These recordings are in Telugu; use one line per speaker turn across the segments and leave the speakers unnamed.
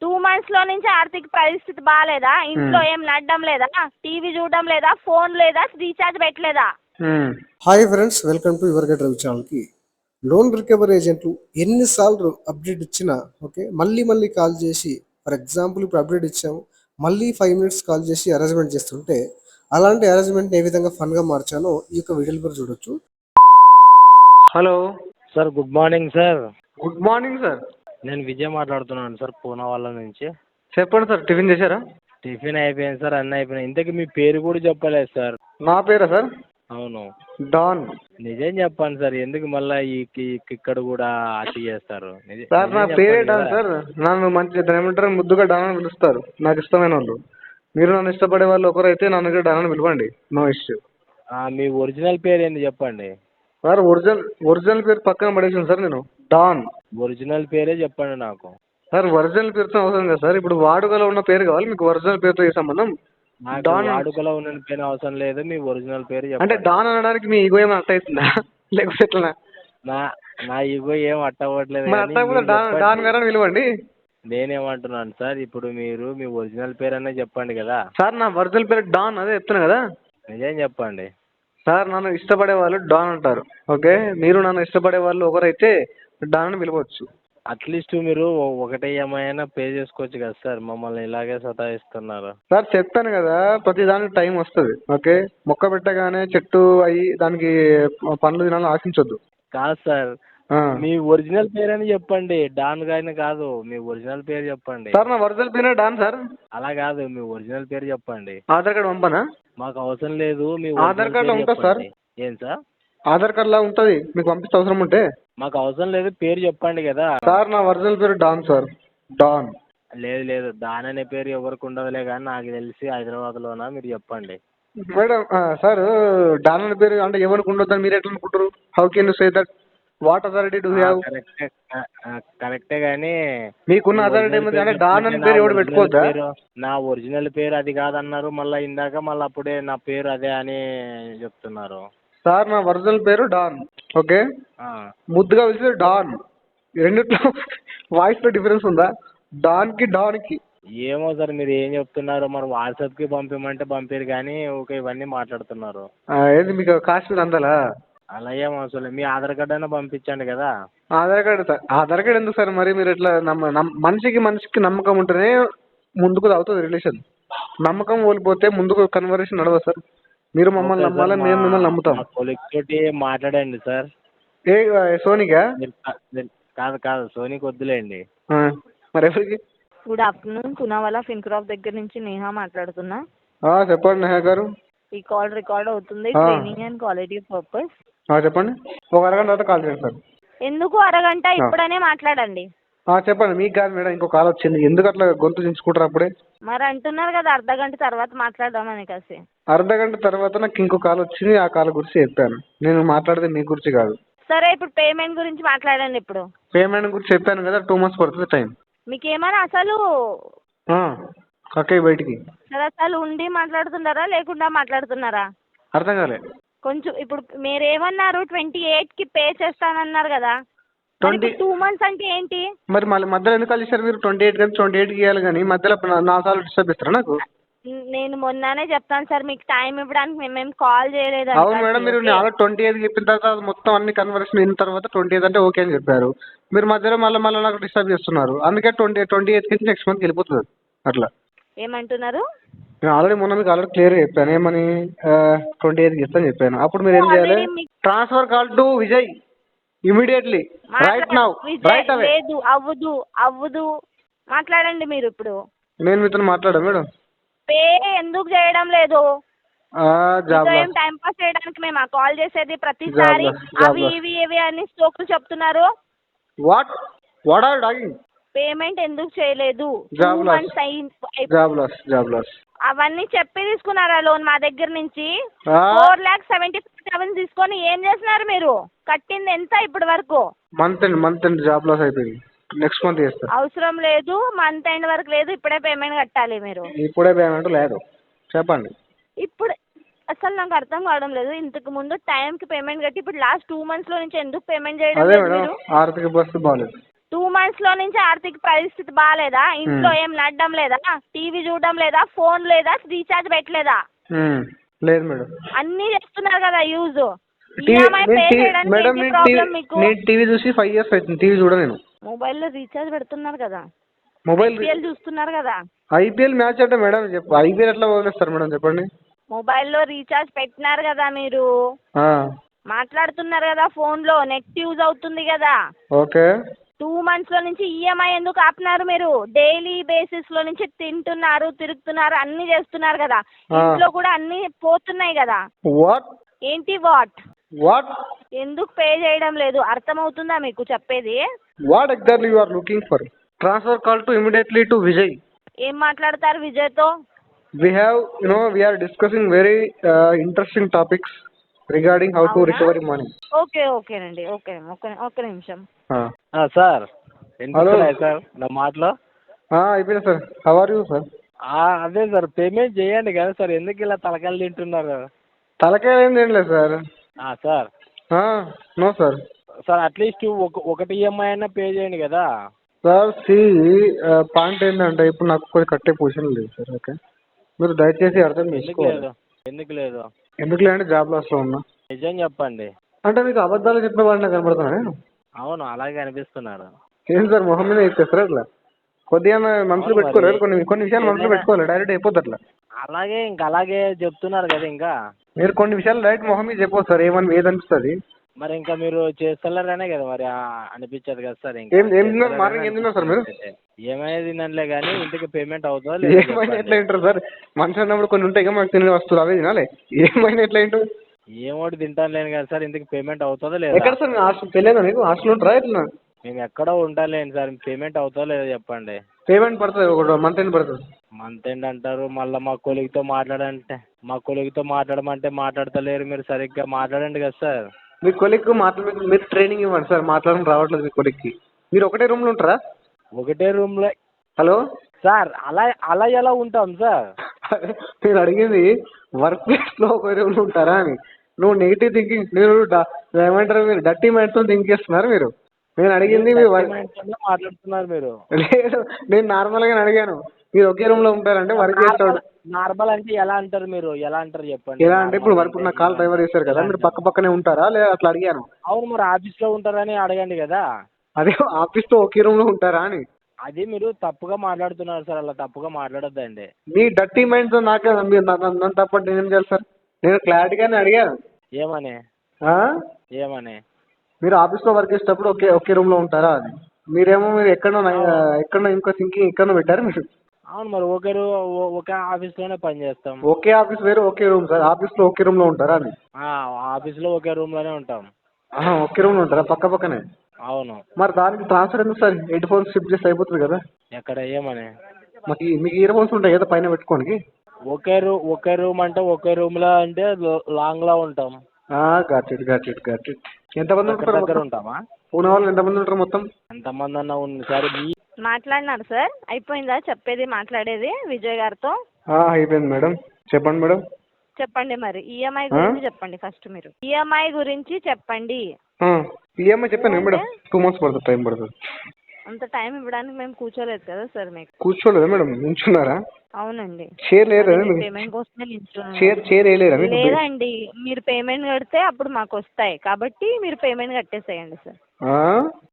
2 months లో నుంచి ఆర్థిక పరిస్థితి బాగాలేదా? ఇంట్లో ఏం నడడం లేదా? టీవీ చూడడం లేదా? ఫోన్ లేదా? రీఛార్జ్ పెట్టలేదా?
Hi friends, welcome to your get Ravi ఛానల్కి. లోన్ రికవరీ ఏజెంట్లు ఎన్నిసార్లు అప్డేట్ ఇచ్చినా ఓకే మళ్ళీ కాల్ చేసి, ఫర్ ఎగ్జాంపుల్ ఇప్పుడు అప్డేట్ ఇచ్చాము, మళ్ళీ 5 minutes కాల్ చేసి అరేంజ్మెంట్ చేస్తుంటే, అలాంటి అరేంజ్మెంట్ ఏ విధంగా ఫన్గా మార్చానో ఈ యొక్క వీడియోలో కూడా చూడొచ్చు.
Hello
sir, good morning sir.
Good morning sir.
నేను విజయ్ మాట్లాడుతున్నాను సార్, పూనా వాళ్ళ నుంచి.
చెప్పండి సార్, టిఫిన్ చేశారా?
టిఫిన్ అయిపోయింది సార్, అన్నీ అయిపోయినాయి. ఇంతకీ మీ పేరు కూడా చెప్పలేదు సార్.
నా పేరా సార్?
అవును.
డాన్.
నిజం చెప్పండి సార్, ఎందుకు మళ్ళీ ఇక్కడ కూడా అతి చేస్తారు?
సార్ నా పేరే డాన్ సార్. నన్ను మంచి ఏమంటారు, ముద్దుగా డాన్ అని పిలుస్తారు నాకు ఇష్టమైన వాళ్ళు. మీరు నన్ను ఇష్టపడే వాళ్ళు ఒకరైతే నన్ను కూడా డాన్ అని పిలవండి, నో ఇష్యూ.
మీ ఒరిజినల్ పేరు ఏంది చెప్పండి
సార్. ఒరిజినల్ పేరు పక్కన పడేసాను సార్ నేను. డాన్.
ఒరిజినల్ పేరే చెప్పండి నాకు.
సార్ ఒరిజినల్ పేరుతో అవసరం కదా సార్, ఇప్పుడు వాడుకలో ఉన్న పేరు కావాలి మీకు, ఒరిజినల్ పేరుతో ఏ సంబంధం?
నాకు
డాన్
వాడుకలో ఉన్న పేరు అవసరం లేదు, మీ ఒరిజినల్ పేరు
అంటే
చెప్పండి.
డాన్ అనడానికి మీ ఈగో ఏమైనా అట్ట అవుతుందా లేకపోతే ఎట్లా?
నా ఇగో ఏం అట్టవట్లేదు.
మరి అట్లా కూడా డాన్ గారు అని పిలవండి.
నేనేమంటున్నాను సార్, ఇప్పుడు మీరు మీ ఒరిజినల్ పేరు అనే చెప్పండి కదా
సార్. నా ఒరిజినల్ పేరు డాన్, అదే చెప్తున్నా కదా.
నిజం చెప్పండి
సార్ నన్ను ఇష్టపడే వాళ్ళు డాన్ అంటారు, ఓకే. మీరు నన్ను ఇష్టపడే వాళ్ళు ఒకరైతే డాన్ అని పిలవచ్చు.
అట్లీస్ట్ మీరు ఒకటే ఏమైనా పే చేసుకోవచ్చు కదా సార్, మమ్మల్ని ఇలాగే సతాయిస్తున్నారు.
సార్ చెప్పాను కదా, ప్రతి దానికి టైం వస్తుంది, ఓకే. మొక్క పెట్టగానే చెట్టు అయ్యి దానికి పండ్లు తినాలని ఆశించొద్దు.
కాదు సార్, మీ ఒరిజినల్ పేరని చెప్పండి, డాన్ గాని కాదు, మీ ఒరిజినల్ పేరు చెప్పండి.
సార్ నా ఒరిజినల్ పేరే డాన్ సార్.
అలా కాదు, మీ ఒరిజినల్ పేరు చెప్పండి.
ఆధార్ కార్డు పంపనా?
మాకు అవసరం లేదు, మీ
ఆధార్ కార్డులో ఉంటుంది సార్.
ఏం సార్?
ఆధార్ కార్డులో ఉంటుంది, మీకు పంపిస్తే అవసరం ఉంటే.
మాకు అవసరం లేదు, పేరు చెప్పండి కదా
సార్. నా ఒరిజినల్ పేరు డాన్ సార్, డాన్.
లేదు, డాన్ అనే పేరు ఎవరికి ఉండదులే, కానీ నాకు తెలిసి హైదరాబాద్లోనా, మీరు చెప్పండి.
మేడం సార్, డాన్ అనే పేరు అంటే ఎవరికి ఉండొద్దని మీరు ఎట్లా అనుకుంటారు? How can you say that? What authority do have?
కరెక్టే కానీ
మీకున్న అథారిటీ ఏమిటి అంటే డాన్ అనే పేరు ఎవడు పెట్టుకోవద్దా?
నా ఒరిజినల్ పేరు అది కాదన్నారు, మళ్ళీ ఇందాక మళ్ళీ అప్పుడే నా పేరు అదే అని చెప్తున్నారు.
సార్ నా ఒరిజినల్ పేరు డాన్, ఓకే. ముద్దుగా పిలిచే డాన్. రెండిట్లో వాయిస్ లో డిఫరెన్స్ ఉందా? డాన్ కి
ఏమో సార్, మీరు ఏం చెప్తున్నారు మరి? వాట్సాప్కి పంపించమంటే పంపారు కానీ ఓకే, ఇవన్నీ మాట్లాడుతున్నారు.
ఏది మీకు కాశ్మీర్ అందాలా?
అలా ఏం అవసరం లేదు, మీ ఆధార్ కార్డు అయినా పంపించండి కదా.
ఆధార్ కార్డు ఎందుకు సార్? మరి మీరు ఎట్లా మనిషికి నమ్మకం ఉంటేనే ముందుకు అవుతుంది రిలేషన్. నమ్మకం కోల్పోతే ముందుకు కన్వర్సేషన్ నడవదు సార్. మీరు మమ్మల్ని నమ్మాలని మేము మిమ్మల్ని నమ్ముతాం.
తోటి మాట్లాడండి సార్.
ఏ సోనికా?
కాదు, సోనీకి వద్దులేండి.
మరి ఎవరికి?
గుడ్ ఆఫ్టర్నూన్, పూనావాలా ఫిన్క్రాప్ దగ్గర నుంచి నేహా మాట్లాడుతున్నా.
చెప్పండి నేహా గారు.
ఈ కాల్ రికార్డ్ అవుతుంది, ట్రైనింగ్ అండ్ క్వాలిటీ పర్పస్.
చెప్పండి. ఒక అరగంట తర్వాత కాల్ చేయండి సార్.
ఎందుకు అరగంట? ఇప్పుడనే మాట్లాడండి.
చెప్పండి. మీకు కాదు మేడం, ఇంకో కాల్ వచ్చింది. ఎందుకు అట్లా గొంతు దించుకుంటారు అప్పుడే?
మరి అంటున్నారు కదా అర్ధగంట తర్వాత మాట్లాడదామని. కాసి
అర్ధగంట తర్వాత నాకు ఇంకో కాల్ వచ్చింది, ఆ కాల్ గురించి చెప్పాను. నేను మాట్లాడితే మీ గురించి కాదు.
సరే, ఇప్పుడు పేమెంట్ గురించి మాట్లాడండి. ఇప్పుడు
పేమెంట్ గురించి చెప్పాను కదా, 2 months పడుతుంది టైం.
మీకు ఏమైనా అసలు
అక్కయ్య బయటికి
అసలు ఉండి మాట్లాడుతున్నారా లేకుండా మాట్లాడుతున్నారా?
అర్థం కాలే.
కొంచెం ఇప్పుడు మీరు ఏమన్నారు, 28కి పే చేస్తానన్నారు కదా. 2 months అంటే ఏంటి?
మరి మళ్ళీ మధ్యలో ఎందుకు కలిసారు మీరు? 28 కానీ 28కి ఇవ్వాలి కానీ మధ్యలో 4 సార్లు డిస్టర్బ్ ఇస్తారా నాకు?
నేను మొన్ననే చెప్తాను సార్, మీకు టైం ఇవ్వడానికి మేము కాల్ చేయలేదు.
అవును మేడం, మీరు 28కి చెప్పిన తర్వాత మొత్తం అన్ని కన్వర్సేషన్ అయిన తర్వాత 28 అంటే ఓకే అని చెప్పారు. మీరు మధ్యలో మళ్ళీ నాకు డిస్టర్బ్ చేస్తున్నారు. అందుకే 28కి నెక్స్ట్ మంత్కి వెళ్ళిపోతుంది అట్లా.
ఏమంటున్నారు?
నేను ఆల్రెడీ మొన్న మీకు ఆల్రెడీ క్లియర్గా చెప్పాను, ఏమని 28కి ఇస్తాను చెప్పాను. అప్పుడు మీరు ఏం చేయాలి? Transfer call to Vijay immediately, right now, right away.
లేదు, అవ్వదు. మాట్లాడండి మీరు ఇప్పుడు.
నేను మీతో మాట్లాడా మేడం?
పే ఎందుకు చేయడం లేదు?
ఏం
టైం పాస్ చేయడానికి మేము కాల్ చేసేది ప్రతిసారి అవి ఇవి అని స్టోకులు చెప్తున్నారు.
What are you talking?
Payment ఎందుకు చేయలేదు?
జాబ్ లాస్
అవన్నీ చెప్పి తీసుకున్నారా లోన్ మా దగ్గర నుంచి? 4,75,000 తీసుకొని ఏం చేస్తున్నారు మీరు? కట్టింది ఎంత ఇప్పటి వరకు?
మంత్ ఎండ్ జాబ్ లాస్ అయిపోయింది. నెక్స్ట్ మంత్ చేస్తారు.
అవసరం లేదు, మంత్ ఎండ్ వరకు లేదు, ఇప్పుడే పేమెంట్ కట్టాలి మీరు.
ఇప్పుడే పేమెంట్ లేదు చెప్పండి.
ఇప్పుడు అసలు నాకు అర్థం కావడం లేదు. ఇంతకు ముందు టైంకి పేమెంట్ కట్టి ఇప్పుడు లాస్ట్ 2 months లో నుంచి ఎందుకు పేమెంట్ చేయడం లేదు మీరు?
ఆర్థిక పరిస్థితి బాగాలేదు.
2 months లో నుంచి ఆర్థిక పరిస్థితి బాగాలేదా? ఇంట్లో ఏం నడడం లేదా? టీవీ చూడడం లేదా? ఫోన్ లేదా? రీఛార్జ్ పెట్టలేదా?
లేదు మేడం.
అన్నీ చేస్తున్నారు కదా యూజ్. ఈఎంఐ పే చేయడానికి
మేడం
ఏంటి ప్రాబ్లం మీకు?
నేను టీవీ చూసి 5 years అవుతుంది. టీవీ చూడ నేను.
మొబైల్లో రీఛార్జ్ పెడుతున్నారు కదా,
మొబైల్
ఐపీఎల్ చూస్తున్నారు కదా.
ఐపీఎల్ మ్యాచ్ అంటే మేడం చెప్పు, ఐపీఎల్ ఎట్లా వదిలేస్తారు మేడం చెప్పండి.
మొబైల్లో రీఛార్జ్ పెట్టినారు కదా మీరు, మాట్లాడుతున్నారు కదా ఫోన్లో, నెట్ యూజ్ అవుతుంది కదా.
ఓకే.
2 months లో నుంచి ఈఎంఐ ఎందుకు ఆపినారు మీరు? డైలీ బేసిస్ లో నుంచి తింటున్నారు, తిరుగుతున్నారు, అన్ని చేస్తున్నారు కదా. ఇంట్లో కూడా అన్ని పోతున్నాయి కదా.
వాట్?
ఏంటి వాట్?
వాట్?
ఎందుకు పే చేయడం లేదు? అర్థమవుతుందా మీకు చెప్పేది?
What exactly you are looking for? Transfer call to immediately to Vijay.
ఏం మాట్లాడతారు విజయ్తో?
We have, we are discussing very interesting topics regarding how to recover money.
ఓకేనండి. ఒక్క నిమిషం.
సార్ వినిపిస్తున్నాయి సార్ నా మాటలో?
అయిపోయింది sir. How are you sir?
అదే సార్ పేమెంట్ చేయండి కదా సార్, ఎందుకు ఇలా తలకాయలు తింటున్నారు?
తలకాయ ఏం తినలేదు సార్.
Sir
no sir.
Sir at least ఒకటి ఈఎంఐ అయినా పే చేయండి కదా
సార్. పాయింట్ ఏంటంటే ఇప్పుడు నాకు కొంచెం కట్టే పొజిషన్ లేదు సార్. ఓకే, మీరు దయచేసి అర్థం చేసుకోవాలి.
ఎందుకు లేదు?
ఎందుకు లేదంటే జాబ్ లాస్లో ఉన్నా.
నిజం చెప్పండి.
అంటే మీకు అబద్ధాలు చెప్పే వాళ్ళని కనబడుతున్నా నేను?
అవును, అలాగే అనిపిస్తున్నారు.
ఏం సార్ మొహం మీద ఇచ్చేస్తారు అట్లా? కొద్దిగా మనసులో పెట్టుకోలేదు, కొన్ని విషయాలు మనసులో పెట్టుకోవాలి. డైరెక్ట్ అయిపోద్ది అట్లా.
అలాగే చెప్తున్నారు కదా. ఇంకా
మీరు కొన్ని విషయాలు డైరెక్ట్ మొహం మీద చెప్పొచ్చు సార్, ఏదనిపిస్తుంది.
మరి ఇంకా మీరు చేస్తలేరనే కదా మరి అనిపించదు కదా సార్.
మార్నింగ్ ఏం తిన్నారు సార్ మీరు?
ఏమైనా తినలే కానీ ఇంటికి పేమెంట్ అవుతుందో
ఏమైనా ఎట్లా తింటారు సార్? మనిషి అన్నప్పుడు కొన్ని ఉంటాయి కదా మనకు తినే వస్తువులు, అవే తినాలి. ఏమైనా ఎట్లా తింటారు?
ఏమోటి తింటాను లేను కదా సార్, ఇంటికి పేమెంట్ అవుతుందో లేదా?
ఎక్కడ సార్ హాస్టల్? తెలియదా మీకు? హాస్టల్ ఉంటారా ఎట్లా?
మేము ఎక్కడో ఉంటాలేను సార్, పేమెంట్ అవుతుందో లేదో చెప్పండి.
పేమెంట్ పడుతుంది, ఒక మంత్ ఎండ్ పడుతుంది.
మంత్ ఎండ్ అంటారు, మళ్ళీ మా కొలిగ్తో మాట్లాడమంటే మాట్లాడతలేరు. మీరు సరిగ్గా మాట్లాడండి కదా సార్.
మీ కొలిగ్ మీరు ట్రైనింగ్ ఇవ్వండి సార్. మాట్లాడడం రావట్లేదు మీ కొలిగ్కి. మీరు ఒకటే రూమ్లో ఉంటారా?
ఒకటే రూమ్లో.
హలో
సార్, అలా ఎలా ఉంటాం సార్?
నేను అడిగింది వర్క్ ప్లేస్లో ఒక రూమ్లో ఉంటారా అని. నువ్వు నెగిటివ్ థింకింగ్, మీరు ఏమంటారు, మీరు డర్టీ మైండ్తో థింక్ చేస్తున్నారు మీరు. నేను అడిగింది
మాట్లాడుతున్నారు మీరు.
లేదు, నేను నార్మల్గా అడిగాను. మీరు ఒకే రూమ్లో ఉంటారంటే వర్క్ చేస్తాడు.
నార్మల్ అంటే ఎలా అంటారు మీరు? ఎలా అంటారు చెప్పండి.
ఎలా అంటే ఇప్పుడు వర్క్ నా కాల్ డ్రైవర్ చేశారు కదా, మీరు పక్కనే ఉంటారా లేదా అట్లా అడిగాను.
అవును, మరి ఆఫీస్లో ఉంటారని అడగండి కదా.
అదే ఆఫీస్లో ఒకే రూమ్లో ఉంటారా అని.
అది మీరు తప్పుగా మాట్లాడుతున్నారు సార్, అలా తప్పుగా మాట్లాడొద్దండి.
మీ డర్టీ మైండ్తో నాకే నన్ను తప్పట్టు నేనేం చేయాలి సార్? నేను క్లారిటీగానే అడిగాను.
ఏమని?
మీరు ఆఫీస్లో వర్క్ చేసేటప్పుడు ఒకే రూమ్లో ఉంటారా అని. మీరేమో మీరు ఎక్కడో ఇంకో థింకింగ్ ఎక్కడో పెట్టారు మీరు.
అవును, మరి ఒకే ఆఫీస్లోనే పని చేస్తాం.
ఒకే ఆఫీస్ వేరు, ఒకే రూమ్ సార్. ఆఫీస్లో ఒకే రూమ్లో ఉంటారా అని.
ఆఫీస్లో ఒకే రూమ్లోనే ఉంటాం.
ఒకే రూమ్లో ఉంటారా? పక్కనే.
అవును.
మరి దానికి ట్రాన్స్ఫర్ ఎందుకు సార్? హెడ్ ఫోన్స్ షిఫ్ట్ చేస్తే అయిపోతుంది కదా.
ఎక్కడ? ఏమని?
మీకు ఇయర్ ఫోన్స్ ఉంటాయి కదా పైన పెట్టుకోనికి.
ఒకే రూమ్ అంటే ఒకే రూమ్లో అంటే లాంగ్లో ఉంటాం.
Got it. ఎంతమంది ఉంటారు
దగ్గర ఉంటామా?
పూణే వాళ్ళు ఎంతమంది ఉంటారు మొత్తం?
ఎంతమంది అన్నా ఉంది సార్.
మాట్లాడినారు సార్, అయిపోయిందా చెప్పేది మాట్లాడేది విజయ్ గారితో?
అయిపోయింది మేడం. చెప్పండి మేడం.
చెప్పండి మరి ఈఎంఐ గురించి చెప్పండి ఫస్ట్. మీరు ఈఎంఐ గురించి చెప్పండి.
ఈఎంఐ చెప్పాను మేడం. 2 months పడుతుంది, టైం పడుతుంది.
అంత టైం ఇవ్వడానికి మేము కూర్చోలేదు కదా సార్. మీకు
కూర్చోలేదా మేడం? నించున్నారా?
అవునండి.
షేర్ లేదా?
పేమెంట్ కోసమే నించున్నాను.
షేర్ వేయలేరా?
లేదండి, మీరు పేమెంట్ కడితే అప్పుడు మాకు వస్తాయి కాబట్టి మీరు పేమెంట్ కట్టేసేయండి సార్.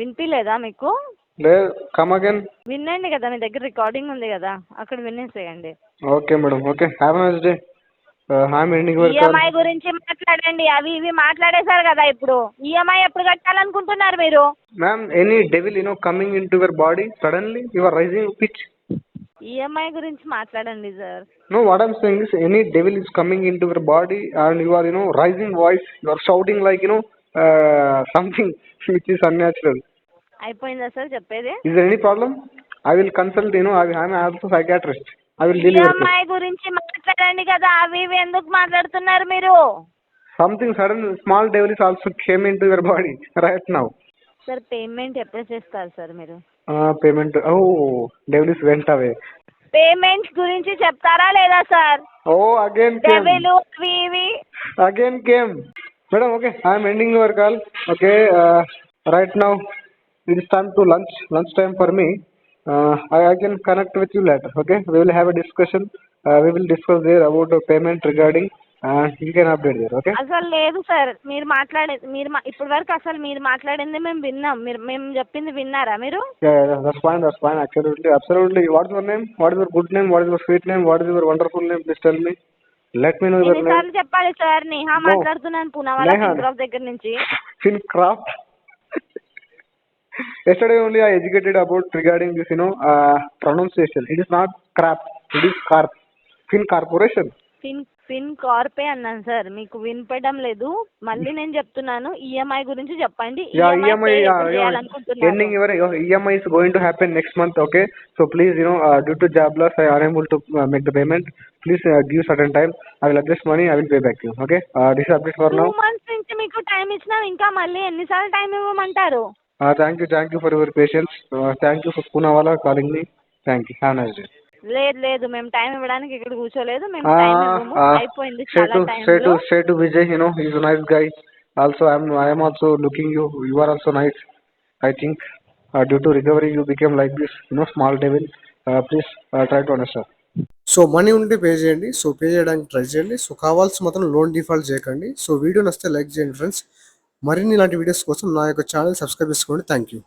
వినిపించలేదా మీకు?
లేదు, కమ్ అగైన్.
వినండి కదా, మీ దగ్గర రికార్డింగ్ ఉంది కదా, అక్కడ వినేసేయండి.
Okay madam. Okay, have a nice day.
EMI గురించి మాట్లాడండి. అవి ఇవి మాట్లాడేశారు కదా. ఇప్పుడు ఈఎంఐ ఎప్పుడు కట్టాలనుకుంటున్నారు మీరు?
Ma'am, any devil coming in to your body suddenly you are rising pitch.
EMI గురించి మాట్లాడండి sir.
No, what I'm saying is any devil is coming into your body and you are rising voice, you are shouting like something which is unnatural.
అయిపోయిందా సార్ చెప్పేది?
Is there any problem? I will consult, I am also psychiatrist. I will deal with it.
EMI గురించి మాట్లాడండి కదా, అవి ఇవి ఎందుకు మాట్లాడుతున్నారు మీరు?
Something sudden small devil is also came into your body right now.
Sir payment ఎప్పుడు చేస్తారు సార్ మీరు?
Payment devil is went away.
Payments గురించి చెప్తారా లేదా సార్?
Again came.
డెవిల్ ఇవి
Again came. Madam, okay, I am ending your call. Okay, right now it is time to lunch time for me. I can connect with you later. Okay, we will have a discussion. We will discuss there about the payment regarding. You can update there. Okay.
అసలు లేదు సార్, ఇప్పటి వరకు అసలు మీరు మాట్లాడింది మేము విన్నాం. మేము చెప్పింది విన్నారా మీరు?
Yeah, that's fine. Absolutely. What is your name? What is your good name? What is your sweet name? What is your wonderful name? Please tell me. Let me know your name.
ఎన్నిసార్లు చెప్పాలి సార్? నేహా మాట్లాడుతున్నాను పూనావాలా ఫిన్క్రాఫ్ట్ దగ్గర నుంచి.
Fincraft. Yesterday only I educated about regarding this, pronunciation. It is not crap. It is carp. Fin Corporation.
ఫిన్ కార్పే అన్నాను సార్, మీకు వినపడడం లేదు. మళ్ళీ నేను చెప్తున్నాను, ఈఎంఐ గురించి చెప్పండి.
Yeah, EMI. Ending your EMI is going to happen next month. Okay, so please, due to job loss, I am unable to make the payment. Please give certain time. I will adjust money. I will pay back you. Okay, this is update for now.
2 months నుంచి మీకు టైం ఇచ్చినా ఇంకా మళ్ళీ ఎన్నిసార్లు time ఇవ్వమంటారు?
Thank you for your patience. Thank you for Poonawalla calling me. Thank you. Have a nice day.
లేదు, మేము టైం ఇవ్వడానికి ఇక్కడ కూర్చోలేదు. మేము టైం ఇవ్వము, అయిపోయింది చాలా time.
Say to Vijay, he's a nice guy. Also, I am also looking you. You are also nice. I think due to recovery you became like this, small devil. Please try to understand.
So money ఉంటే పే చేయండి. సో పే చేయడానికి ట్రై చేయండి. సో కావాల్సి మాత్రం లోన్ డిఫాల్ట్ చేయకండి. సో వీడియో నచ్చితే లైక్ చేయండి ఫ్రెండ్స్. మరిన్ని ఇలాంటి వీడియోస్ కోసం నా యొక్క ఛానల్ సబ్స్క్రైబ్ చేసుకోండి. Thank you.